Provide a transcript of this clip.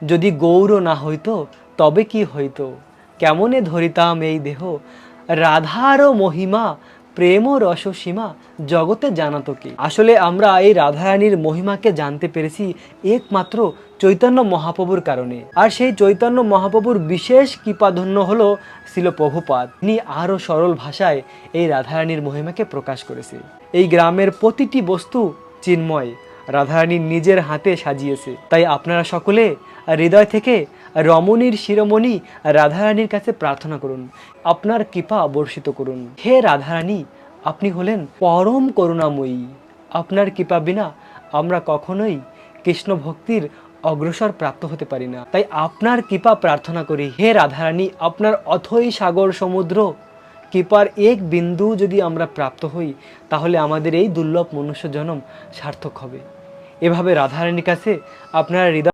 যদি গৌর না হইতো তবে কি হইতো, কেমনে ধরিতাম এই দেহ, রাধার মহিমা প্রেম রসসীমা জগতে জানাতো কি। আসলে আমরা এই রাধারানীর মহিমাকে জানতে পেরেছি একমাত্র চৈতন্য মহাপ্রভুর কারণে। আর সেই চৈতন্য মহাপ্রভুর বিশেষ কৃপাধন্য হলো ছিল প্রভুপাদ। তিনি আরও সরল ভাষায় এই রাধারানীর মহিমাকে প্রকাশ করেছে। এই গ্রামের প্রতিটি বস্তু চিন্ময়, রাধারানী নিজের হাতে সাজিয়েছে। তাই আপনারা সকলে হৃদয় থেকে রমণীর শিরোমণি রাধারানীর কাছে প্রার্থনা করুন, আপনার কৃপা বর্ষিত করুন। হে রাধারানী, আপনি হলেন পরম করুণাময়ী। আপনার কৃপা বিনা আমরা কখনোই কৃষ্ণ ভক্তির অগ্রসর প্রাপ্ত হতে পারি না। তাই আপনার কৃপা প্রার্থনা করি। হে রাধারানী, আপনার অথই সাগর সমুদ্র কৃপার এক বিন্দু যদি আমরা প্রাপ্ত হই, তাহলে আমাদের এই দুর্লভ মনুষ্য জন্ম সার্থক হবে। এভাবে রাধারানীর কাছে আপনারা হৃদয়